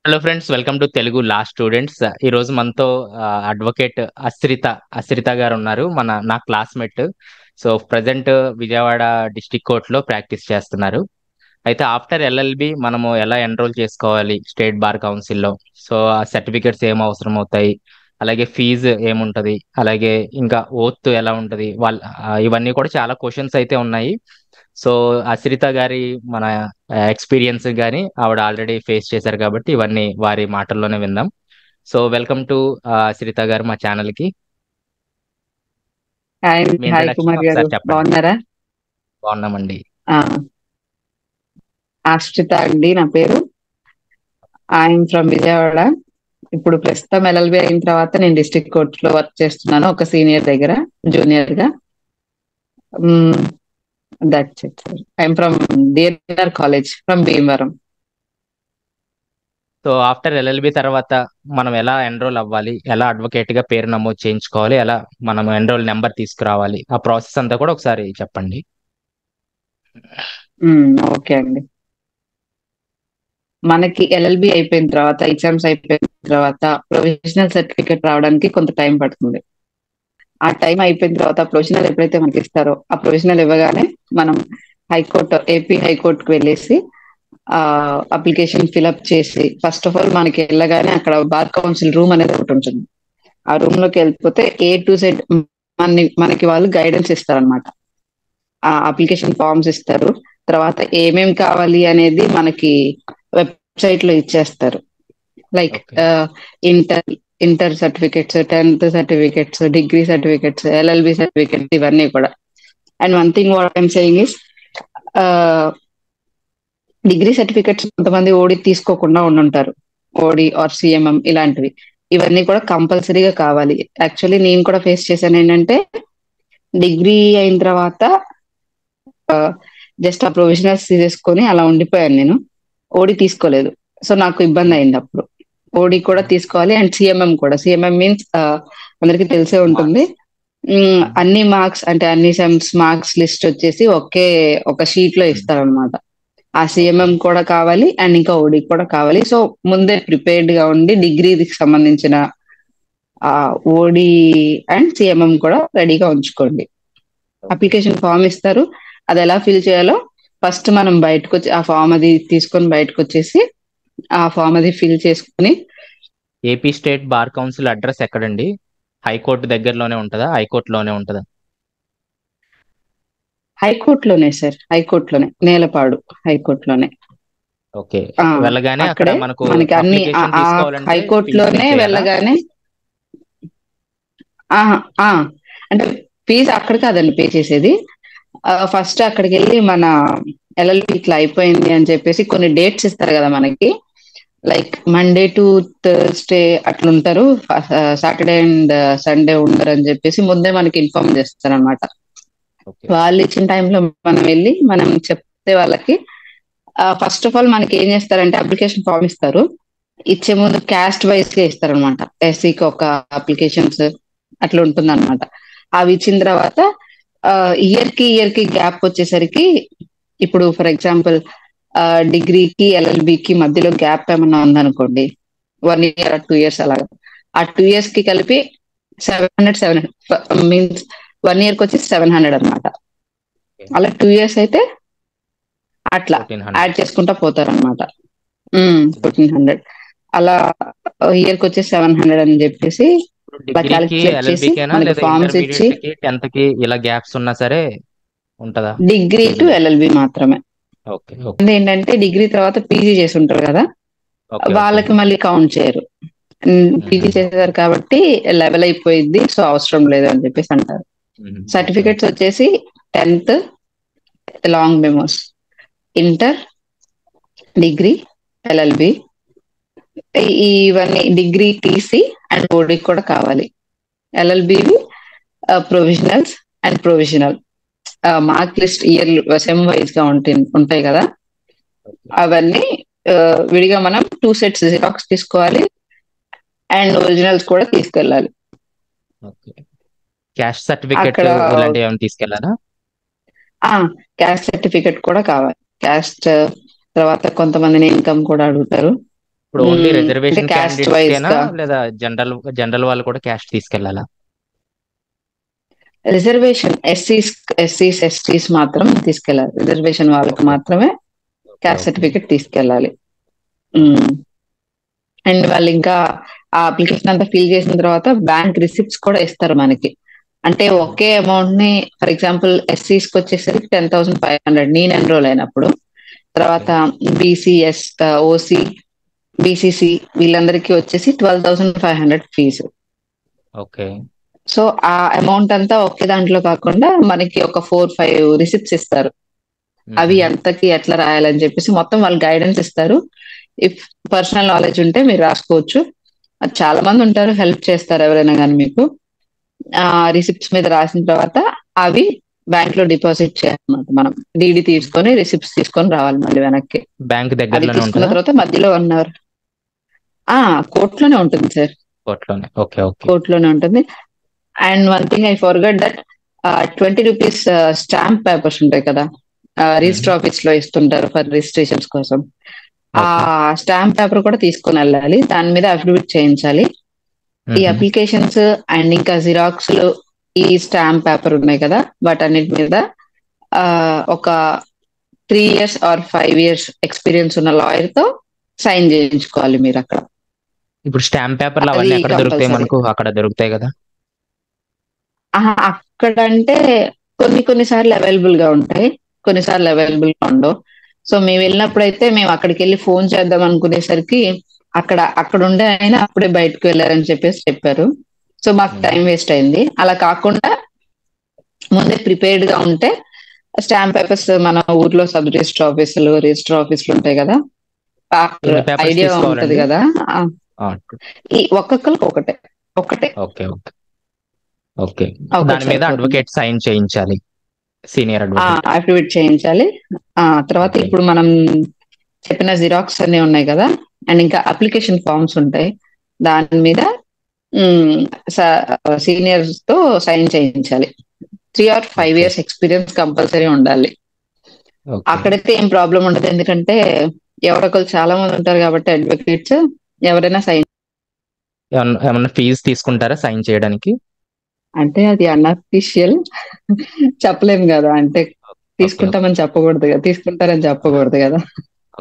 Hello friends, welcome to Telugu law students. ఈ రోజు మనతో అడ్వకేట్ అశ్రిత గారు ఉన్నారు. నా classmate. So present Vijayawada district కోర్టులో ప్రాక్టీస్ చేస్తున్నారు. అయితే ఆఫ్టర్ ఎల్ఎల్బి మనము ఎలా ఎన్రోల్ చేసుకోవాలి స్టేట్ బార్ కౌన్సిల్లో? సో ఆ సర్టిఫికెట్స్ ఏం అవసరం అవుతాయి, అలాగే ఫీజు ఏముంటది, అలాగే ఇంకా ఓత్ ఎలా ఉంటది, ఇవన్నీ కూడా చాలా క్వశ్చన్స్ అయితే ఉన్నాయి. సో అశ్రిత గారి మన ఎక్స్పీరియన్స్ కానీ ఆవిడ ఆల్రెడీ ఫేస్ చేశారు కాబట్టి ఇవన్నీ వారి మాటల్లోనే విందాం. సో వెల్కమ్ టు అశ్రిత గారు మా ఛానల్ కి. Hi me hi introduction Kumar గారు, ఒకసారి చెప్పండి. బాగున్నారా? బాగున్నామండి. ఆ, ఆశ్రిత అండి నా పేరు. I'm from Vijayawada. ఇప్పుడు ప్రస్తుతం ఎల్ఎల్బి అయిన తర్వాత నేను డిస్ట్రిక్ట్ కోర్ట్ లో వర్క్ చేస్తున్నాను, ఒక సీనియర్ దగ్గర జూనియర్ గా. That's it sir. I'm from DNR college from Bhimavaram. So after LLB తర్వాత మనం ఎలా ఎన్రోల్ అవ్వాలి, ఎలా అడ్వకేట్ గా పేరు నమోదు చేయించుకోవాలి, ఎలా మనం ఎన్రోల్ నెంబర్ తీసుకురావాలి, ఆ ప్రాసెస్ అంతా కూడా ఒకసారి చెప్పండి. ఓకే అండి. మనకి ఎల్ఎల్బి అయిపోయిన తర్వాత, ఎగ్జామ్స్ అయిపోయిన తర్వాత ప్రొవిజనల్ సర్టిఫికేట్ రావడానికి కొంత టైం పడుతుంది. ఆ టైం అయిపోయిన తర్వాత ప్రొవిజనల్ ఎప్పుడైతే మనకి ఇస్తారో, ఆ ప్రొవిజనల్ ఇవ్వగానే మనం ఏపీ హైకోర్టుకు వెళ్ళేసి అప్లికేషన్ ఫిలప్ చేసి, ఫస్ట్ ఆఫ్ ఆల్ మనకి వెళ్ళగానే అక్కడ బార్ కౌన్సిల్ రూమ్ అనేది ఒకటి ఉంటుంది. ఆ రూమ్ లోకి వెళ్ళిపోతే A to Z మనకి వాళ్ళు గైడెన్స్ ఇస్తారనమాట. ఆ అప్లికేషన్ ఫామ్స్ ఇస్తారు. తర్వాత ఏమేం కావాలి అనేది మనకి వెబ్సైట్ లో ఇచ్చేస్తారు. Like okay. Inter inter certificates, 10th certificates, degree certificates, LLB certificates, ఇవన్నీ కూడా. And one thing what I'm saying is, degree certificates కొంతమంది ఓడి తీసుకోకుండా ఉండుంటారు. ఓడి ఆర్ సిఎంఎం ఇలాంటివి, ఇవన్నీ కూడా కంపల్సరీగా కావాలి. యాక్చువల్లీ నేను కూడా ఫేస్ చేశాను ఏంటంటే, డిగ్రీ అయిన తర్వాత జస్ట్ ఆ ప్రొవిజనల్స్ తీసేసుకొని అలా ఉండిపోయాను నేను. ఓడి తీసుకోలేదు. సో నాకు ఇబ్బంది అయింది అప్పుడు. ఓడి కూడా తీసుకోవాలి అండ్ సిఎంఎం కూడా. సిఎంఎం మీన్స్ అందరికీ తెలిసే ఉంటుంది. మార్క్స్. అన్ని మార్క్స్ అంటే అన్ని సెమ్స్ మార్క్స్ లిస్ట్ వచ్చేసి ఒక షీట్ లో ఇస్తారనమాట. ఆ ఓకే. సిఎంఎం కూడా కావాలి అండ్ ఇంకా ఓడి కూడా కావాలి. సో ముందే ప్రిపేర్డ్ గా ఉండి డిగ్రీకి సంబంధించిన ఆ ఓడి అండ్ సిఎంఎం కూడా రెడీగా ఉంచుకోండి. ఓకే. అప్లికేషన్ ఫామ్ ఇస్తారు. అది ఎలా ఫిల్ చేయాలో ఫస్ట్ మనం బయటకు వచ్చి ఆ ఫామ్ అది తీసుకొని బయటకు వచ్చేసి ఆ ఫామ్ అది ఫిల్ చేసుకుని. AP state bar council address ఎక్కడండి? హైకోర్టు దగ్గరలోనే ఉంటుందా, హైకోర్టులోనే ఉంటుందా? హైకోర్టులోనే సార్, హైకోర్టులోనే, నేలపాడు హైకోర్టులోనే. ఓకే. ఆ వెళ్ళగానే అక్కడ అక్కడే మనకు మనకి అన్ని అప్లికేషన్ ఆ తీసుకోవాలంటే ఫీజు పే హైకోర్టులోనే చేయాలా? వెళ్ళగానే. ఆహా, ఆ, అంటే ఫీజు అక్కడ కాదండి పే చేసేది. ఫస్ట్ అక్కడికి వెళ్ళి మన ఎల్ఎల్బి ఇట్లా అయిపోయింది అని చెప్పేసి కొన్ని డేట్స్ ఇస్తారు కదా మనకి. లైక్ మండే టు థర్స్డే అట్లా ఉంటారు, సాటర్డే అండ్ సండే ఉండరు అని చెప్పేసి ముందే మనకి ఇన్ఫార్మ్ చేస్తారు అనమాట. ఓకే. వాళ్ళు ఇచ్చిన టైంలో మనం వెళ్ళి మనం చెప్తే వాళ్ళకి ఫస్ట్ ఆఫ్ ఆల్ మనకి ఏం చేస్తారంటే అప్లికేషన్ ఫామ్ ఇస్తారు. ఇచ్చే ముందు క్యాస్ట్ వైజ్ గా ఇస్తారు అనమాట. ఎస్సీకి ఒక అప్లికేషన్స్ అట్లా ఉంటుంది అనమాట. అవి ఇచ్చిన తర్వాత ఇయర్ కి గ్యాప్ వచ్చేసరికి, ఇప్పుడు ఫర్ ఎగ్జాంపుల్ డిగ్రీకి ఎల్ఎల్బికి మధ్యలో గ్యాప్ ఏమన్నా ఉందనుకోండి, 1 year 2 years అలాగా, ఆ 2 years కి కలిపి 700 మీన్స్ 1 year కి వచ్చి 700 అనమాట. ఓకే. అలా 2 years అయితే అట్లా 1400. యాడ్ చేసుకుంటా పోతారనమాట. 1400 అలా. ఇయర్ కి వచ్చి 700 అని చెప్పేసి ఇప్పుడు అలా డిగ్రీకి క్యాలిక్యులేట్ చేసి ఎల్ఎల్బికేనా మనకి లేదా ఫార్మ్స్ ఇచ్చి. ఇంటర్మీడియట్ కి 10th కి ఇలా గ్యాప్స్ ఉన్నా సరే ఉంటుందా డిగ్రీ టు ఫీజులు? ఎల్ఎల్బి మాత్రమే. ఓకే. ఓకే. ఏంటంటే డిగ్రీ తర్వాత పీజీ చేసి ఉంటారు కదా, ఓకే. ఓకే. వాళ్ళకి మళ్ళీ కౌంట్ చేయరు. పీజీ చేసేసారు కాబట్టి లెవెల్ అయిపోయింది, సో అవసరం లేదు అని చెప్పేసి అంటారు. ఓకే. సర్టిఫికెట్స్ వచ్చేసి 10th, long memos, inter, degree, LLB, ఇవన్నీ. డిగ్రీ టీసీ అండ్ ఓడి కూడా కావాలి. ఎల్ఎల్బివి provisionals and provisional mark list year sem wise గా ఉంటాయి కదా, ఓకే. అవన్నీ విడిగా మనం 2 sets జిరాక్స్ తీసుకోవాలి అండ్ ఒరిజినల్స్ కూడా తీసుకెళ్ళాలి. ఓకే. క్యాస్ట్ సర్టిఫికెట్ అక్కడ ఇలాంటివి ఏమైనా తీసుకెళ్లారా? క్యాస్ట్ సర్టిఫికెట్ కూడా కావాలి. క్యాస్ట్ తర్వాత కొంతమందిని ఇన్కమ్ కూడా అడుగుతారు. ఇప్పుడు ఓన్లీ అంటే రిజర్వేషన్ క్యాస్ట్ క్యాండిడేట్స్ వైజ్ కేనా గా లేదా జనరల్ వాళ్ళు కూడా క్యాస్ట్ తీసుకెళ్లాలా? రిజర్వేషన్ ఎస్సీస్ మాత్రం తీసుకెళ్ళాలి. రిజర్వేషన్ వాళ్ళకి ఓకే మాత్రమే ఓకే క్యాస్ట్ ఓకే సర్టిఫికెట్ తీసుకెళ్ళాలి. ఓకే అండ్ వాళ్ళు ఇంకా ఆ అప్లికేషన్ అంతా ఫిల్ చేసిన తర్వాత బ్యాంక్ రిసిప్ట్స్ కూడా ఇస్తారు మనకి. అంటే ఒకే అమౌంట్ ని ఫర్ ఎగ్జాంపుల్ ఎస్సీస్ కి వచ్చేసరికి 10,500 నేను ఎన్రోల్ అయినప్పుడు. ఓకే తర్వాత బీసీఎస్, ఓసీ, బీసీసీ వీళ్ళందరికీ వచ్చేసి 12,500 ఫీజు. ఓకే సో ఆ అమౌంట్ అంతా ఒకే దాంట్లో కాకుండా మనకి ఒక 4-5 రిసిప్ట్స్ ఇస్తారు. అవి ఎంతకి ఎట్లా రాయాలని చెప్పేసి మొత్తం వాళ్ళు గైడెన్స్ ఇస్తారు. ఇఫ్ పర్సనల్ నాలెడ్జ్ ఉంటే మీరు రాసుకోవచ్చు. చాలా మంది ఉంటారు, హెల్ప్ చేస్తారు ఎవరైనా కానీ మీకు. ఆ రిసిప్ట్స్ మీద రాసిన తర్వాత అవి బ్యాంక్ లో డిపాజిట్ చేయాలన్నమాట. మనం డీడీ తీసుకొని రిసిప్ట్స్ తీసుకొని రావాలి మళ్ళీ వెనక్కి. బ్యాంక్ అవి దగ్గరలోనే తీసుకున్న ఉంటుందా? తర్వాత మధ్యలో 1 అవర్ కోర్టులోనే ఉంటుంది సార్. కోర్టులోనే. ఓకే ఓకే కోర్టులోనే ఉంటుంది. And one thing I forgot that 20 rupees stamp papers ఉంటాయి కదా, రిజిస్టర్ ఆఫీస్ లో ఇస్తుంటారు ఫర్ రిజిస్ట్రేషన్స్ కోసం. ఆ ఓకే స్టాంప్ పేపర్ కూడా తీసుకొని వెళ్ళాలి, దాని మీద అఫిడవిట్ చేయించాలి. ఈ అప్లికేషన్స్ అండ్ ఇంకా జిరాక్స్ ఈ స్టాంప్ పేపర్ ఉన్నాయి కదా వాటన్నిటి మీద ఆ ఒక 3 years ఆర్ 5 years ఎక్స్పీరియన్స్ ఉన్న లాయర్ తో సైన్ చేయించుకోవాలి మీరు అక్కడ. ఇప్పుడు స్టాంప్ పేపర్లు అది అవన్నీ ఎక్కడ దొరుకుతాయి కంపల్సరీ. మనకు? అక్కడ దొరుకుతాయి కదా? అక్కడ అంటే కొన్ని సార్లు అవైలబుల్ గా ఉంటాయి, కొన్నిసార్లు అవైలబుల్ గా ఉండవు. సో మేము వెళ్ళినప్పుడు అయితే మేము అక్కడికి వెళ్ళి ఫోన్ చేద్దాం అనుకునేసరికి అక్కడ ఉండే ఆయన అప్పుడే బయటకు వెళ్ళారని చెప్పేసి చెప్పారు. సో మాకు టైం వేస్ట్ అయింది. అలా కాకుండా ముందే ప్రిపేర్డ్ గా ఉంటే స్టాంప్ పేపర్స్ మన ఊర్లో సబ్ రిజిస్టర్ ఆఫీసులు ఉంటాయి కదా, ఎన్ని పేపర్స్ ఐడియా ఉంటది తీసుకోవాలండి? కదా. ఈ ఒక్కొక్కరికి ఒకటే ఒకటే ఓకే ఓకే ఓకే ఒకటి దాని మీద సరిపోతుంది. అడ్వకేట్ సైన్ చేయించాలి, సీనియర్ అడ్వకేట్. అఫిడవిట్ చేయించాలి. తర్వాత ఓకే ఇప్పుడు మనం చెప్పిన జిరాక్స్ అన్ని ఉన్నాయి కదా, అండ్ ఇంకా అప్లికేషన్ ఫామ్స్ ఉంటాయి. దాని మీద సీనియర్స్ తో సైన్ చేయించాలి. 3 or 5 okay years experience compulsory ఉండాలి. ఓకే అక్కడైతే ఏం ప్రాబ్లం ఉండదు, ఎందుకంటే ఎవరొకరు చాలా మంది ఉంటారు కాబట్టి అడ్వకేట్స్ ఎవరైనా సైన్. ఏమన్నా ఫీజు తీసుకుంటారా సైన్ చేయడానికి? అంటే అది అన్అఫీషియల్, చెప్పలేము కదా. అంటే ఓకే ఓకే తీసుకుంటామని చెప్పకూడదు కదా, తీసుకుంటారని చెప్పకూడదు కదా.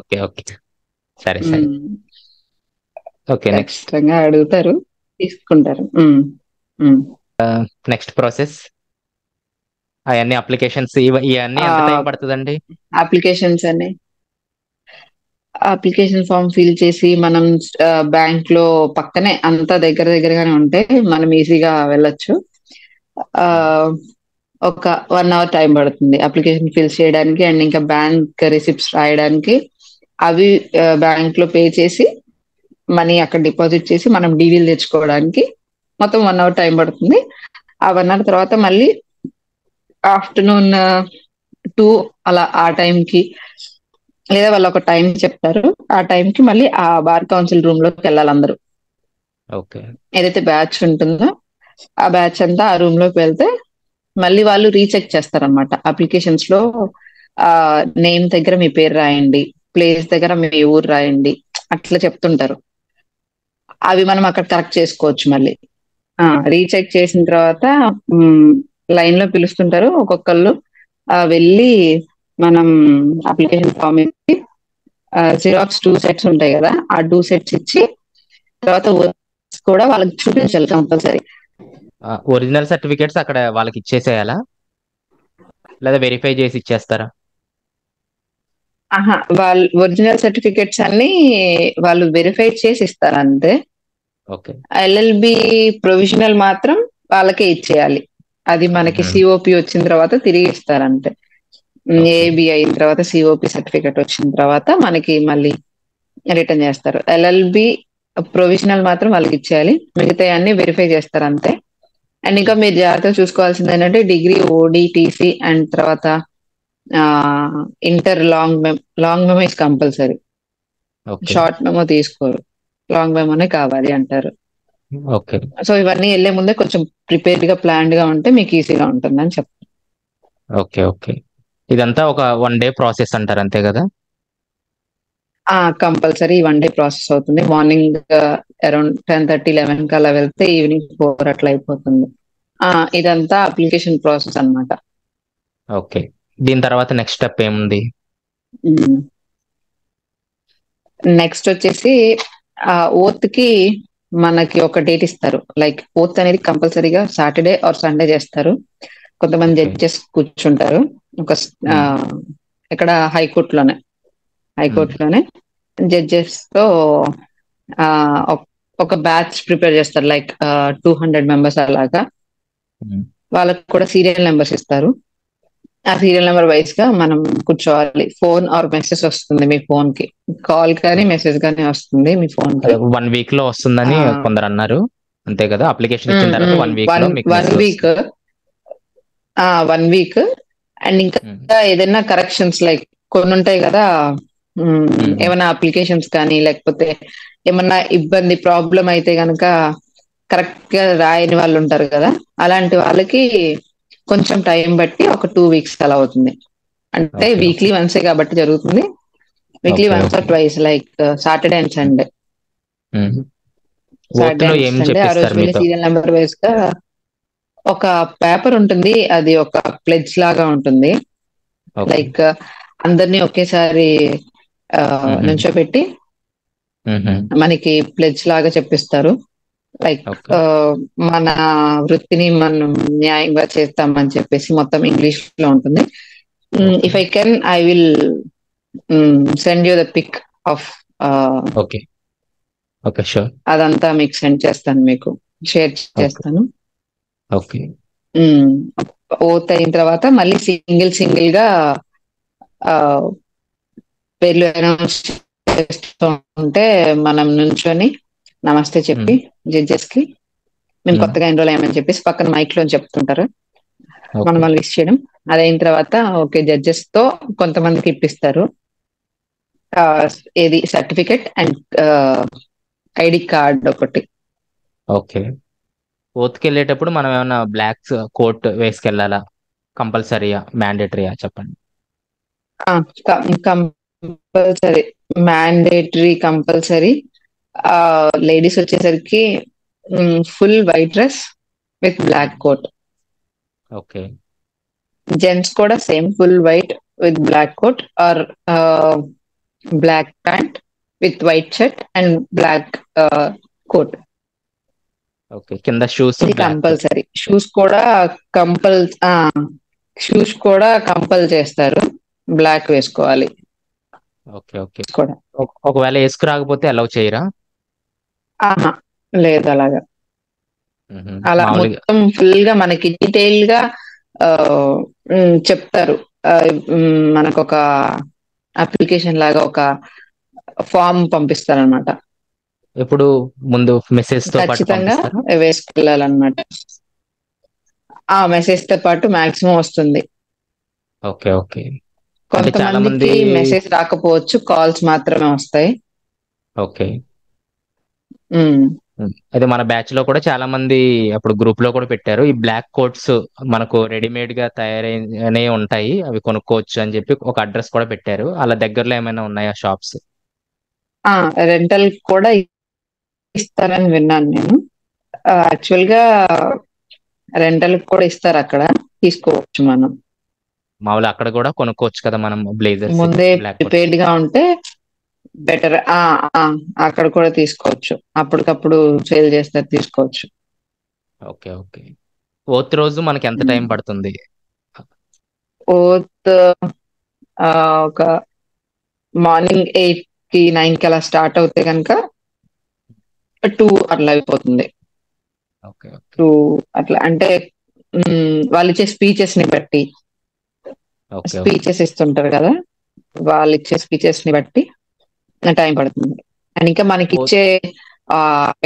ఓకే ఓకే సరే సరే. Okay next. ఖచ్చితంగా అడుగుతారు, తీసుకుంటారు. నెక్స్ట్ ప్రాసెస్ అవన్నీ అప్లికేషన్స్ ఇవన్నీ ఎంత టైం పడుతుందండి? అప్లికేషన్ ఫామ్ ఫిల్ చేసి మనం బ్యాంక్ లో పక్కనే అంతా దగ్గరగానే ఉంటే మనం ఈజీగా వెళ్ళొచ్చు. ఆ, ఒక 1 hour టైం పడుతుంది అప్లికేషన్ ఫిల్ చేయడానికి అండ్ ఇంకా బ్యాంక్ రిసిప్ట్స్ రాయడానికి. అవి బ్యాంక్ లో పే చేసి మనీ అక్కడ డిపాజిట్ చేసి మనం డీడీలు తెచ్చుకోవడానికి మొత్తం 1 hour టైం పడుతుంది. ఆ 1 hour తర్వాత మళ్ళీ ఆఫ్టర్నూన్ 2 అలా ఆ టైంకి, లేదా వాళ్ళు ఒక టైం చెప్తారు, ఆ టైంకి మళ్ళీ ఆ బార్ కౌన్సిల్ రూమ్ లోకి వెళ్ళాలి అందరూ. ఓకే ఏదైతే బ్యాచ్ ఉంటుందో ఆ బ్యాచ్ అంతా ఆ రూమ్ లోకి వెళ్తే మళ్ళీ వాళ్ళు రీచెక్ చేస్తారనమాట. అప్లికేషన్స్ లో నేమ్ దగ్గర మీ పేరు రాయండి, ప్లేస్ దగ్గర మీ ఊరు రాయండి, అట్లా చెప్తుంటారు. అవి మనం అక్కడ కరెక్ట్ చేసుకోవచ్చు మళ్ళీ. రీచెక్ చేసిన తర్వాత లైన్ లో పిలుస్తుంటారు ఒక్కొక్కళ్ళు. వెళ్ళి మనం అప్లికేషన్ ఫామ్ ఇచ్చి జిరాక్స్ 2 sets ఉంటాయి కదా, ఆ 2 sets ఇచ్చి తర్వాత కూడా వాళ్ళకి చూపించాలి కంపల్సరీ. ఒరిజినల్ సర్టిఫికేట్స్ అక్కడ వాళ్ళకి ఇచ్చేసేయాలా లేదా వెరిఫై చేసి ఇచ్చేస్తారా? వాళ్ళు ఒరిజినల్ సర్టిఫికెట్స్ అన్ని వాళ్ళు వెరిఫై చేసి ఇస్తారు అంతే. ఓకే ఎల్ఎల్బి ప్రొవిజనల్ మాత్రం వాళ్ళకే ఇచ్చేయాలి. అది మనకి సిఓపి వచ్చిన తర్వాత తిరిగి ఇస్తారంటే. ఓకే ఏబి అయిన తర్వాత సిఓపి సర్టిఫికెట్ వచ్చిన తర్వాత మనకి మళ్ళీ రిటర్న్ చేస్తారు. ఎల్ఎల్బి ప్రొవిజనల్ మాత్రం వాళ్ళకి ఇచ్చేయాలి, మిగతా అన్ని వెరిఫై చేస్తారు అంతే. అండ్ ఇంకా మీరు జాగ్రత్తగా చూసుకోవాల్సింది ఏంటంటే డిగ్రీ, ఓడిటిసి అండ్ తర్వాత inter long memo is compulsory. Okay short memo తీసుకోరు, లాంగ్ మెమోనే కావాలి అంటారు. ఓకే సో ఇవన్నీ వెళ్లే ముందే కొంచెం ప్రిపేర్డ్ గా ప్లాన్డ్ గా ఉంటే మీకు ఈజీగా ఉంటుందని చెప్తాను. ఓకే ఓకే ఇదంతా ఒక 1 day ప్రాసెస్ అంటారు అంతే కదా? కంపల్సరీ 1 డే ప్రాసెస్ అవుతుంది. మార్నింగ్ అరౌండ్ 10:30, 11 కల్లా వెళ్తే ఈవినింగ్ 4 అట్లా అయిపోతుంది. ఇదంతా అప్లికేషన్ ప్రాసెస్ అన్నమాట. ఓకే. దీని తర్వాత నెక్స్ట్ స్టెప్ ఏముంది? నెక్స్ట్ వచ్చేసి ఓత్ కి మనకి ఒక డేట్ ఇస్తారు. లైక్ ఓత్ అనేది కంపల్సరీగా సాటర్డే ఆర్ సండే చేస్తారు. కొంతమంది ఓకే. జడ్జెస్ కూర్చుంటారు. ఒక ఇక్కడ హైకోర్టులోనే జడ్జెస్ తో ఆ, ఒక బ్యాచ్ ప్రిపేర్ చేస్తారు. లైక్ 200 మెంబర్స్ అలాగా. ఉమ్. వాళ్ళకి కూడా సీరియల్ నెంబర్స్ ఇస్తారు. ఆ సీరియల్ నెంబర్ వైస్ గా మనం కూర్చోవాలి. ఫోన్ ఆర్ మెసేజ్ వస్తుంది మీ ఫోన్ కి. కాల్ కానీ మెసేజ్ కానీ వస్తుంది మీ ఫోన్ కి. అదే 1 వీక్ లో వస్తుందని ఆ, కొందరు అన్నారు. అంతే కదా? అప్లికేషన్ ఇచ్చిన తర్వాత 1 వీక్ లో మీకు 1 మెసేజ్ వీక్ వస్తుంది. 1 వీక్. అండ్ ఇంకా ఉమ్. ఏదైనా కరెక్షన్స్ లైక్ కొన్ని ఉంటాయి కదా. ఏమైనా అప్లికేషన్స్ కానీ లేకపోతే ఏమన్నా ఇబ్బంది ప్రాబ్లం అయితే గనక కరెక్ట్ గా రాయని వాళ్ళు ఉంటారు కదా. అలాంటి వాళ్ళకి కొంచెం టైం బట్టి ఒక 2 వీక్స్ అలా అవుతుంది. అంటే ఓకే. వీక్లీ వన్సే కాబట్టి జరుగుతుంది. Weekly okay. Once or okay. Twice, like Saturday and Sunday. Oath Saturday లో అండ్ ఏం సండే ఆ రోజు చెప్పిస్తారు వెళ్ళి మీతో? సీరియల్ నెంబర్ వైస్ గా ఒక పేపర్ ఉంటుంది. అది ఒక ప్లెడ్జ్ లాగా ఉంటుంది. ఓకే. లైక్ అందరినీ ఒకేసారి నుంచోబెట్టి మనకి ప్లెడ్జ్ లాగా చెప్పిస్తారు. Like okay. మన వృత్తిని మనం న్యాయంగా చేస్తామని చెప్పేసి మొత్తం ఇంగ్లీష్ లో ఉంటుంది. Okay. If I can I will send you the pic of okay. Okay. Sure. అదంతా మీకు సెండ్ చేస్తాను, మీకు షేర్ ఓకే. చేస్తాను. ఓకే. ఓత్ అయిన తర్వాత మళ్ళీ సింగిల్ గా ఆ, పేర్లు అనౌన్స్ చేస్తూ ఉంటే మనం నుంచొని నమస్తే చెప్పి జడ్జెస్ కి మేము కొత్తగా ఎన్రోల్ అయ్యామని చెప్పేసి పక్కన మైక్ లో చెప్తుంటారు. మనం ఓకే. వాళ్ళు విష్ చేయడం. అదైన తర్వాత ఓకే జడ్జెస్ తో కొంతమందికి ఇప్పిస్తారు. ఆ, ఏది సర్టిఫికెట్ అండ్ ఐడి కార్డ్ ఒకటి. ఓకే. ఓత్కి వెళ్ళేటప్పుడు మనం ఏమైనా బ్లాక్ కోట్ వేసుకెళ్ళాలా? కంపల్సరీయా, మ్యాండేటరీయా చెప్పండి. Compulsory, mandatory compulsory. లేడీస్ వచ్చేసరికి full white dress with black coat. Okay. Gents కూడా same full white with black coat or black pant with white shirt and black coat. Okay. కింద షూస్ ఇది black. Compulsory. కంపల్ shoes కూడా కంపల్ చేస్తారు. Black వేసుకోవాలి okay. Okay. కూడా. ఒకవేళ వేసుకురాకపోతే అలౌ చేయరా? ఆహా, లేదు అలాగా. అలా మామూలుగా. మొత్తం ఫుల్ గా మనకి డీటెయిల్ గా ఆ, చెప్తారు. మనకు ఒక అప్లికేషన్ లాగా ఒక ఫామ్ పంపిస్తారనమాట. ఎప్పుడు ముందు మెసేజ్ తో పాటు ఖచ్చితంగా పంపిస్తారా? వేసుకెళ్ళాలన్నమాట. ఆ మెసేజ్ తో పాటు మాక్సిమం వస్తుంది. ఓకే. ఓకే. అంటే చాలా మంది. కొంతమందికి మెసేజ్ రాకపోవచ్చు, కాల్స్ మాత్రమే వస్తాయి. ఓకే. ఉమ్. అయితే మన బ్యాచ్ లో కూడా చాలా మంది అప్పుడు గ్రూప్ లో కూడా పెట్టారు. ఈ బ్లాక్ కోట్స్ మనకు రెడీమేడ్ గా తయారైనవి ఉంటాయి, అవి కొనుక్కోవచ్చు అని చెప్పి ఒక అడ్రస్ కూడా పెట్టారు. అలా దగ్గరలో ఏమైనా ఉన్నాయా షాప్స్? రెంటల్ కూడా ఇస్తారని విన్నాను నేను. యాక్చువల్ గా రెంటల్ కూడా ఇస్తారు అక్కడ, తీసుకోవచ్చు మనం. మామూలు అక్కడ కూడా కొనుక్కోవచ్చు కదా మనం బ్లేజర్స్, ముందే బ్లాక్ కోట్స్. ప్రిపేర్డ్ గా ఉంటే బెటర్. అక్కడ కూడా తీసుకోవచ్చు, అప్పటికప్పుడు సేల్ చేస్తే తీసుకోవచ్చు. ఓకే. ఓకే. ఓత్ రోజు మనకి ఎంత టైం పడుతుంది? ఓత్ ఒక మార్నింగ్ 8 కి 9 కి అలా స్టార్ట్ అవుతే కనుక 2 అట్లా అయిపోతుంది. ఓకే. ఓకే. 2 అట్లా అంటే వాళ్ళు ఇచ్చే స్పీచెస్ ని బట్టి. ఓకే. ఓకే. స్పీచెస్ ఇస్తుంటారు కదా, వాళ్ళు ఇచ్చే స్పీచెస్ ని బట్టి టైం పడుతుంది. అండ్ ఇంకా మనకి ఓత్. ఇచ్చే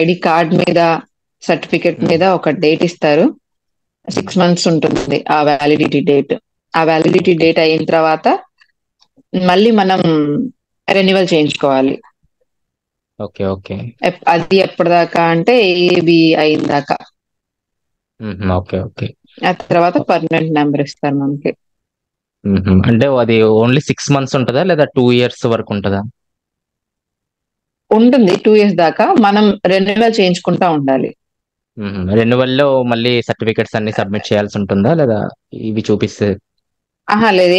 ఐడి కార్డ్ మీద, సర్టిఫికెట్ మీద ఒక డేట్ ఇస్తారు. 6 months ఉంటుంది ఆ వ్యాలిడిటీ డేట్. ఆ వ్యాలిడిటీ డేట్ అయిన తర్వాత మళ్ళీ మనం రెన్యువల్ చేయించుకోవాలి. ఓకే. ఓకే. అది ఎప్పటిదాకా అంటే ఏబి అయిన దాకా. ఓకే. ఓకే. ఆ తర్వాత పర్మనెంట్ నెంబర్ ఇస్తారు మనకి. అంటే అది ఓన్లీ 6 months ఉంటుందా లేదా 2 years వరకు ఉంటుందా? ఉంటుంది 2 years దాకా. మనం రెన్యువల్ చేయించుకుంటా ఉండాలి. రెన్యువల్లో మళ్ళీ సర్టిఫికెట్స్ అన్ని సబ్మిట్ చేయాల్సి ఉంటుందా లేదా ఇవి చూపిస్తే? లేదు,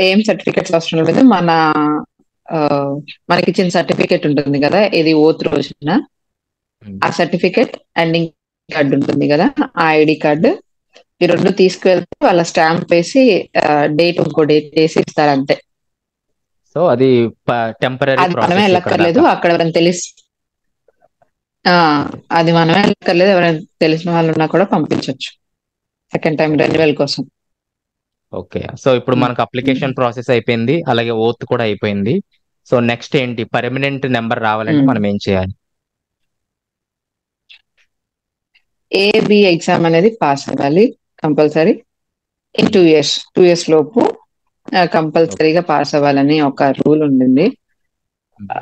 ఏం సర్టిఫికెట్స్ అవసరం లేదు. మనకిచ్చిన సర్టిఫికెట్ ఉంటుంది కదా, ఇది ఓత్ రోజున ఆ సర్టిఫికెట్, ఎండింగ్ కార్డు ఉంటుంది కదా, ఆ ఐడి కార్డు, ఈ రెండు తీసుకువెళ్తే వాళ్ళ స్టాంప్ వేసి ఇంకో డేట్ వేసి ఇస్తారు అంతే. సో అది టెంపరీ అది మనమే ప్రాసెస్ ఇక్కడ వెళ్ళక్కర్లేదు. దాకా. అక్కడ ఎవరైనా అది మనమే వెళ్ళక్కర్లేదు. ఎవరైనా తెలిసిన వాళ్ళు ఉన్నా కూడా పంపించవచ్చు సెకండ్ టైం రెన్యువల్ కోసం. ఓకే. సో ఇప్పుడు మనకు అప్లికేషన్ ప్రాసెస్ అయిపోయింది, అలాగే ఓత్ కూడా అయిపోయింది. సో నెక్స్ట్ ఏంటి? పర్మనెంట్ నెంబర్ రావాలంటే మనం ఏం చేయాలి? ఏబి ఎగ్జామ్ అనేది పాస్ అవ్వాలి కంపల్సరీ ఇన్ 2 years. 2 years లోపు కంపల్సరీగా పాస్ అవ్వాలని ఒక రూల్ ఉండింది.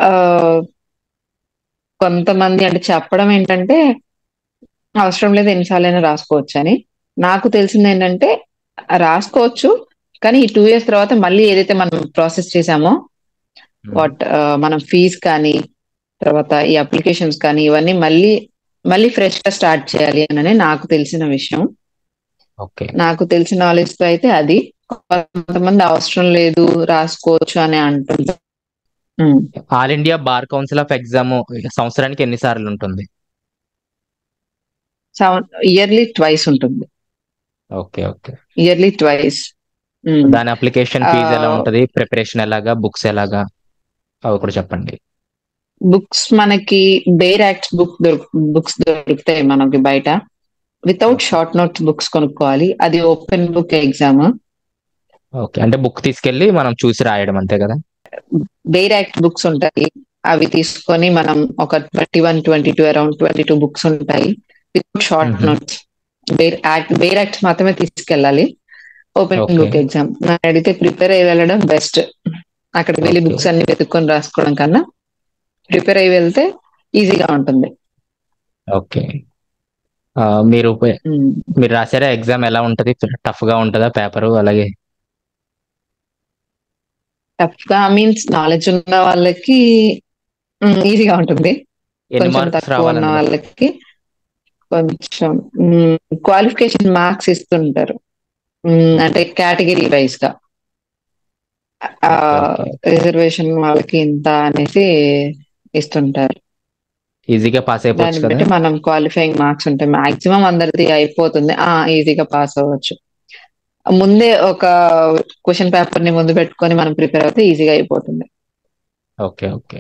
ఆ, కొంతమంది అంటే చెప్పడం ఏంటంటే అవసరం లేదు, ఎన్నిసార్లైనా రాసుకోవచ్చు అని. నాకు తెలిసింది ఏంటంటే రాసుకోవచ్చు, కానీ ఈ 2 years తర్వాత మళ్ళీ ఏదైతే మనం ప్రాసెస్ చేసామో మనం ఫీజ్ కానీ తర్వాత ఈ అప్లికేషన్స్ కానీ ఇవన్నీ మళ్ళీ ఫ్రెష్ గా స్టార్ట్ చేయాలి అని నాకు తెలిసిన విషయం. ఓకే. నాకు తెలిసిన నాలెడ్జ్ తో అయితే అది. కొంతమంది అవసరం లేదు, రాసుకోవచ్చు అని అంటుంటారు. All India bar council of exam సంవత్సరానికి ఎన్నిసార్లు ఉంటుంది? ఇయర్లీ ట్వైస్ ఉంటుంది. ఓకే. ఓకే. Yearly twice. దాని అప్లికేషన్ ఫీజు ఎలా ఉంటది? ప్రిపరేషన్ ఎలాగా? బుక్స్ ఎలాగా? అవి కూడా చెప్పండి. బుక్స్ మనకి బేర్ యాక్ట్స్ బుక్స్ దొరుకుతాయి మనకి బయట. వితౌట్ షార్ట్ నోట్స్ బుక్స్ కొనుక్కోవాలి. అది ఓపెన్ బుక్ ఎగ్జామ్. ఓకే. అంటే బుక్ తీసుకెళ్లి మనం చూసి రాయడం అంతే కదా? బేర్ యాక్ట్ బుక్స్ ఉంటాయి, అవి తీసుకొని మనం ఒక 21, 22 అరౌండ్ 22 బుక్స్ ఉంటాయి without short notes. Bare acts మాత్రమే తీసుకెళ్ళాలి ఓపెన్ బుక్ ఎగ్జామ్. నన్ను అడిగితే ప్రిపేర్ అయ్యి వెళ్ళడం బెస్ట్. అక్కడికి వెళ్ళి బుక్స్ అన్ని వెతుక్కొని రాసుకోవడం కన్నా ప్రిపేర్ అయ్యి వెళ్తే ఈజీగా ఉంటుంది. ఓకే. మీరు రాసారా ఎగ్జామ్? ఎలా ఉంటది? టఫ్ గా ఉంటుందా పేపర్? అలాగే టఫ్ గా మీన్స్ నాలెడ్జ్ ఉన్న వాళ్ళకి ఈజీగా ఉంటుంది. కొంచెం తక్కువ ఉన్న వాళ్ళకి కొంచెం క్వాలిఫికేషన్ మార్క్స్ ఇస్తుంటారు, అంటే కేటగిరీ వైజ్ గా. రిజర్వేషన్ వాళ్ళకి ఇంత అనేసి ఇస్తుంటారు. ఈజీగా పాస్ అయిపోవచ్చు. దాన్ని బట్టి మనం క్వాలిఫైయింగ్ మార్క్స్ ఉంటాయి. మాక్సిమం అందరిది అయిపోతుంది, ఈజీగా పాస్ అవ్వచ్చు. ముందే ఒక క్వశ్చన్ పేపర్ ని ముందు పెట్టుకొని మనం ప్రిపేర్ అవుతే ఈజీగా అయిపోతుంది. Okay. Okay.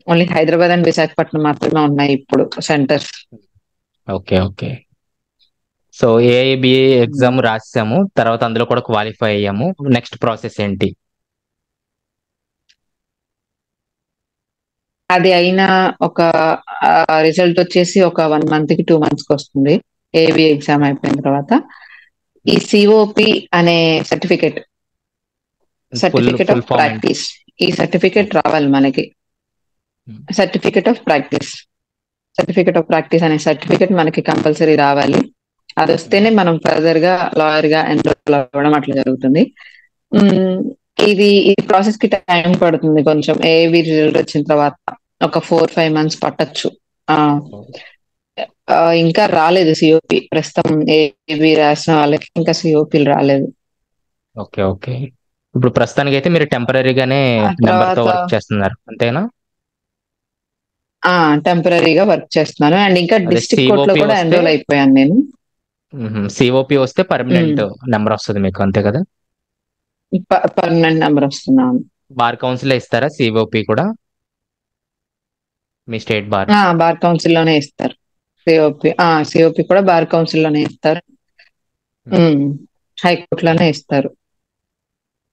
Only Hyderabad and Visakhapatnam మాత్రమే ఉన్నాయి ఇప్పుడు centres. Okay. Okay. So AIBA exam రాసాము, తర్వాత అందులో కూడా క్వాలిఫై అయ్యాము. నెక్స్ట్ ప్రాసెస్ ఏంటి? అది అయినా ఒక రిజల్ట్ వచ్చేసి ఒక 1 month కి 2 months కి వస్తుంది. ఏబి ఎగ్జామ్ అయిపోయిన తర్వాత ఈ సిఓపి అనే సర్టిఫికెట్ ఆఫ్ ప్రాక్టీస్, ఈ సర్టిఫికెట్ రావాలి మనకి. సర్టిఫికెట్ ఆఫ్ ప్రాక్టీస్ అనే సర్టిఫికెట్ మనకి కంపల్సరీ రావాలి. అది వస్తేనే మనం ఫర్దర్ గా లాయర్ గా ఎన్రోల్ అవ్వడం అట్లా జరుగుతుంది. ఈ ప్రాసెస్ కి టైం పడుతుంది కొంచెం. ఏవి రిజల్ట్ వచ్చిన తర్వాత ఒక 4-5 months పట్టొచ్చు. ఇంకా రాలేదు సిఓపి ప్రస్తుతం. ఏవి రాసిన వాళ్ళకి ఇంకా సిఓపీలు రాలేదు. ఓకే. ఓకే. ఇప్పుడు ప్రస్తుతానికి అయితే మీరు టెంపరీగానే నెంబర్ తో వర్క్ చేస్తున్నారు అంతేనా? టెంపరీగా వర్క్ చేస్తున్నాను. అండ్ ఇంకా డిస్ట్రిక్ట్ కోర్ట్ లో కూడా ఎన్రోల్ అయిపోయాను నేను. సిఓపి వస్తే పర్మనెంట్ నెంబర్ వస్తుంది మీకు అంతే కదా? పర్మనెంట్ నెంబర్ వస్తున్నాను. బార్ కౌన్సిల్ ఇస్తారా సిఓపి కూడా? మీ స్టేట్ బార్ బార్ కౌన్సిల్ లోనే ఇస్తారు సిఓపి కూడా బార్ కౌన్సిల్ లోనే ఇస్తారు, హైకోర్టు లోనే ఇస్తారు.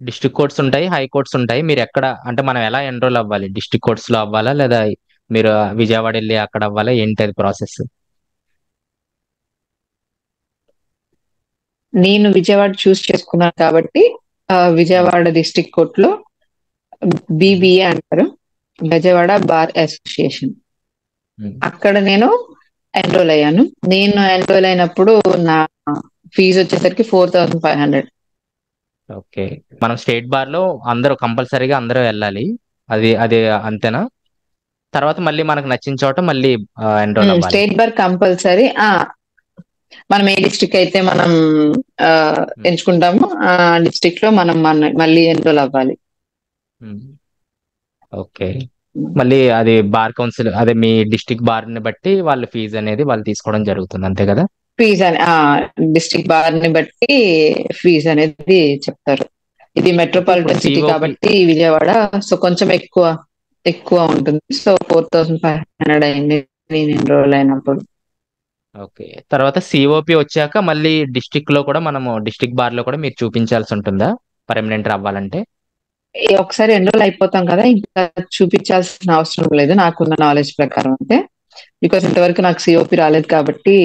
డిస్ట్రిక్ట్ కోర్ట్స్ ఉంటాయి, హైకోర్ట్స్ ఉంటాయి. మీరు ఎక్కడ అంటే మనం ఎలా ఎన్రోల్ అవ్వాలి? డిస్ట్రిక్ట్ కోర్ట్స్ లో అవ్వాలా లేదా మీరు విజయవాడ వెళ్ళి అక్కడ అవ్వాలా? ఏంటి అది ప్రాసెస్? నేను విజయవాడ చూస్ చేసుకున్నాను కాబట్టి విజయవాడ డిస్ట్రిక్ట్ కోర్ట్ లో బిబిఏ అంటారు, విజయవాడ బార్ అసోసియేషన్, అక్కడ నేను ఎన్రోల్ అయ్యాను. నేను ఎన్రోల్ అయినప్పుడు నా ఫీజు వచ్చేసరికి 4,500. ఓకే. మనం స్టేట్ బార్ లో అందరూ కంపల్సరీగా అందరూ వెళ్ళాలి, అది అంతేనా? తర్వాత మళ్ళీ మనకు నచ్చిన చోట మళ్ళీ ఎన్రోల్ అవ్వాలి. State bar compulsory. మనం ఏ డిస్ట్రిక్ట్ అయితే మనం ఎంచుకుంటామో ఆ డిస్ట్రిక్ట్ లో మనం మళ్ళీ ఎన్రోల్ అవ్వాలి. ఓకే. మళ్ళీ అది బార్ కౌన్సిల్ అదే మీ డిస్ట్రిక్ట్ బార్ ని బట్టి వాళ్ళు ఫీజు అనేది వాళ్ళు తీసుకోవడం జరుగుతుంది, అంతే కదా? ఫీజ్ అని డిస్ట్రిక్ట్ బార్ ని బట్టి ఫీజ్ అనేది చెప్తారు. ఇది మెట్రోపాలిటన్ సిటీ COP కాబట్టి విజయవాడ, సో కొంచెం ఎక్కువ ఉంటుంది. సో 4,500 అయింది నేను ఎన్రోల్ అయినప్పుడు. ఓకే. తర్వాత సిఓపి వచ్చాక మళ్ళీ డిస్ట్రిక్ట్ లో కూడా మనము డిస్ట్రిక్ట్ బార్ లో కూడా మీరు చూపించాల్సి ఉంటుందా పర్మనెంట్ అవ్వాలంటే? ఒకసారి ఎన్రోల్ అయిపోతాం కదా, ఇంకా చూపించాల్సిన అవసరం లేదు నాకున్న నాలెడ్జ్ ప్రకారం అయితే. బికాస్ ఇంతవరకు నాకు సిఓపి రాలేదు కాబట్టి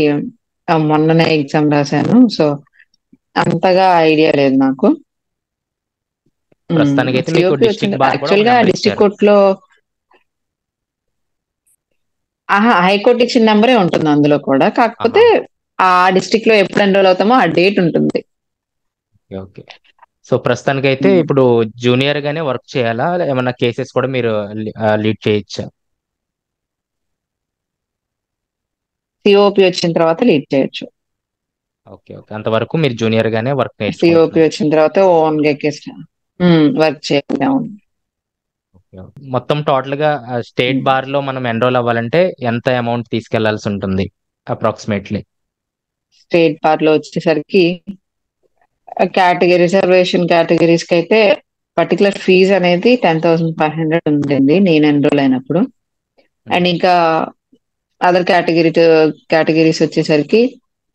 మొన్ననే ఎగ్జామ్ రాశాను. సో అంతగా ఐడియా లేదు నాకు. ప్రస్తుతానికైతే మీకు సిఓపి డిస్ట్రిక్ట్ వచ్చింది బార్ కూడా యాక్చువల్ గా నెంబర్ డిస్ట్రిక్ట్ ఇచ్చారు. కోర్ట్ లో. హైకోర్టు ఇచ్చిన నెంబరే ఉంటుంది అందులో కూడా, కాకపోతే ఆ డిస్ట్రిక్ట్ లో ఎప్పుడు ఎన్రోల్ అవుతామో ఆ డేట్ ఉంటుంది. ఓకే. సో ప్రస్తుతానికైతే ఇప్పుడు జూనియర్ గానే వర్క్ చేయాలా, ఏమన్నా కేసెస్ కూడా మీరు లీడ్ చేయొచ్చా? సిఓపి వచ్చిన తర్వాత లీడ్ చేయొచ్చు. ఓకే. ఓకే. అంతవరకు మీరు జూనియర్ గానే వర్క్ సిఓపి నేర్చుకుంటున్నారు. వచ్చిన తర్వాత ఓన్ గా వర్క్ చేయాలి. అవును. మొత్తం టోటల్ గా స్టేట్ బార్ లో మనం ఎన్రోల్ అవ్వాలంటే ఎంత అమౌంట్ తీసుకెళ్లాల్సి ఉంటుంది అప్రాక్సిమేట్లీ? స్టేట్ బార్ లో వచ్చేసరికి రిజర్వేషన్ కేటగిరీస్ కి అయితే పర్టికులర్ ఫీజ్ అనేది 10,500 ఉంటుంది నేను ఎన్రోల్ అయినప్పుడు. అండ్ ఇంకా అదర్ కేటగిరీస్ వచ్చేసరికి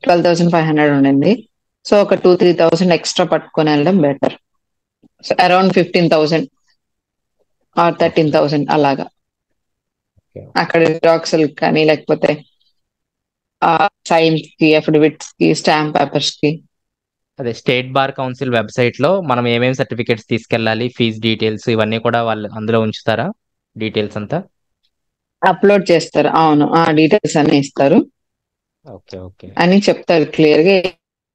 12,500 ఉండింది. సో ఒక 2-3,000 ఎక్స్ట్రా పట్టుకొని వెళ్ళడం బెటర్. సో అరౌండ్ 15,000 ఆర్ 13,000 అలాగా. అక్కడ జిరాక్స్ కానీ లేకపోతే సైన్స్ కి, అఫిడవిట్స్ కి, స్టాంప్ పేపర్స్ కి. అదే స్టేట్ బార్ కౌన్సిల్ వెబ్సైట్ లో మనం ఏమేమి సర్టిఫికేట్స్ తీసుకెళ్ళాలి, ఫీజ్ డీటెయిల్స్ ఇవన్నీ కూడా వాళ్ళు అందులో ఉంచుతారా డీటెయిల్స్ అంతా? అప్లోడ్ చేస్తారు. అవును, ఆ డీటెయిల్స్ అన్ని ఇస్తారు. ఓకే. ఓకే. అని చెప్తారు క్లియర్ గా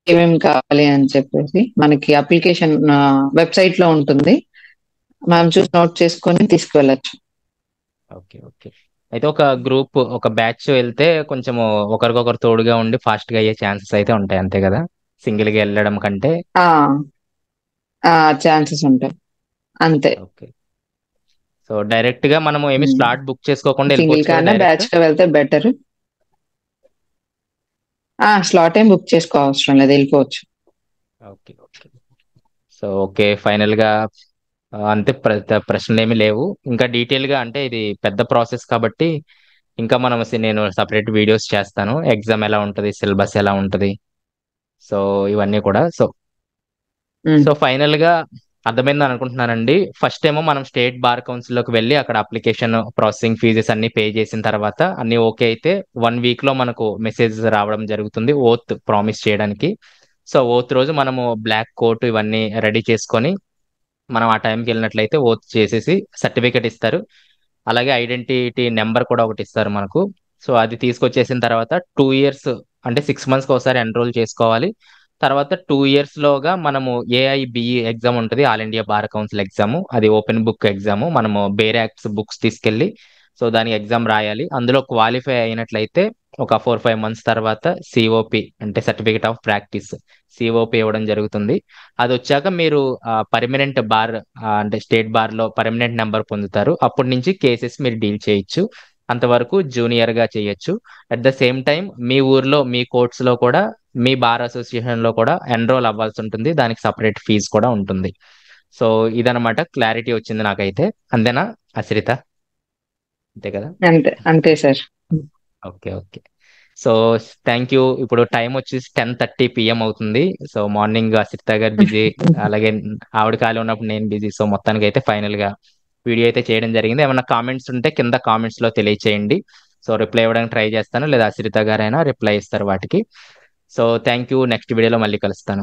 ఏమేమి కావాలి అని చెప్పేసి. మనకి అప్లికేషన్ వెబ్సైట్ లో ఉంటుంది, మనం చూసి నోట్ చేసుకొని తీసుకువెళ్ళచ్చు. ఓకే. ఓకే. అయితే ఒక గ్రూప్ ఒక బ్యాచ్ వెళ్తే కొంచెం ఒకరికొకరు తోడుగా ఉండి ఫాస్ట్ గా అయ్యే ఛాన్సెస్ అయితే ఉంటాయి, అంతే కదా? సింగిల్ గా వెళ్ళడం కంటే. ఛాన్సెస్ ఉంటాయి అంతే. ఓకే. సో డైరెక్ట్ గా మనము ఏమి స్లాట్ బుక్ చేసుకోకుండా సింగిల్ వెళ్ళిపోవచ్చు కదా కన్నా డైరెక్ట్? బ్యాచ్ గా వెళ్తే బెటర్. స్లాట్ ఏం బుక్ చేసుకో అవసరం లేదు, వెళ్ళిపోవచ్చు. Okay. Okay. So okay, final గా అంతే, ప్రశ్నలు ఏమీ లేవు. ఇంకా డీటెయిల్ గా అంటే ఇది పెద్ద ప్రాసెస్ కాబట్టి ఇంకా మనం నేను సపరేట్ వీడియోస్ చేస్తాను, ఎగ్జామ్ ఎలా ఉంటది, సిలబస్ ఎలా ఉంటది, సో ఇవన్నీ కూడా. సో ఫైనల్ గా అర్థమైందని అనుకుంటున్నానండి. ఫస్ట్ ఏమో మనం స్టేట్ బార్ కౌన్సిల్ లోకి వెళ్ళి అక్కడ అప్లికేషన్ ప్రాసెసింగ్ ఫీజెస్ అన్ని పే చేసిన తర్వాత అన్ని ఓకే అయితే 1 వీక్ లో మనకు మెసేజ్ రావడం జరుగుతుంది ఓత్ ప్రామిస్ చేయడానికి. సో ఓత్ రోజు మనము బ్లాక్ కోట్ ఇవన్నీ రెడీ చేసుకొని మనం ఆ టైంకి వెళ్ళినట్లయితే ఓత్ చేసేసి సర్టిఫికెట్ ఇస్తారు. అలాగే ఐడెంటిటీ నెంబర్ కూడా ఒకటి ఇస్తారు మనకు. సో అది తీసుకొచ్చేసిన తర్వాత 2 ఇయర్స్ అంటే 6 మంత్స్కి ఒకసారి ఎన్రోల్ చేసుకోవాలి. తర్వాత 2 ఇయర్స్ లోగా మనము ఏఐబిఈ ఎగ్జామ్ ఉంటుంది, all India bar council exam. అది ఓపెన్ బుక్ ఎగ్జామ్. మనము బేర్ యాక్ట్స్ బుక్స్ తీసుకెళ్ళి సో దానికి ఎగ్జామ్ రాయాలి. అందులో క్వాలిఫై అయినట్లయితే ఒక 4-5 మంత్స్ తర్వాత సిఓపి అంటే సర్టిఫికేట్ ఆఫ్ ప్రాక్టీస్ సిఓపి ఇవ్వడం జరుగుతుంది. అది వచ్చాక మీరు పర్మనెంట్ బార్ అంటే స్టేట్ బార్ లో పర్మనెంట్ నెంబర్ పొందుతారు. అప్పటి నుంచి కేసెస్ మీరు డీల్ చేయొచ్చు. అంతవరకు జూనియర్ గా చేయొచ్చు. అట్ ద సేమ్ టైం మీ ఊర్లో మీ కోర్ట్స్ లో కూడా మీ బార్ అసోసియేషన్ లో కూడా ఎన్రోల్ అవ్వాల్సి ఉంటుంది, దానికి సపరేట్ ఫీజు కూడా ఉంటుంది. సో ఇదనమాట, క్లారిటీ వచ్చింది నాకైతే. అంతేనా అశ్రిత? అంతే కదా? అంతే అంతే sir. Okay. Okay. So thank you. ఇప్పుడు టైం వచ్చేసి 10:30 PM అవుతుంది. సో మార్నింగ్ అశ్రిత గారు బిజీ, అలాగే ఆవిడ ఖాళీ ఉన్నప్పుడు నేను బిజీ. సో మొత్తానికి అయితే ఫైనల్ గా వీడియో అయితే చేయడం జరిగింది. ఏమైనా కామెంట్స్ ఉంటే కింద కామెంట్స్ లో తెలియచేయండి. సో రిప్లై ఇవ్వడానికి ట్రై చేస్తాను, లేదా అశ్రిత గారైనా రిప్లై ఇస్తారు వాటికి. So thank you. నెక్స్ట్ వీడియోలో మళ్ళీ కలుస్తాను.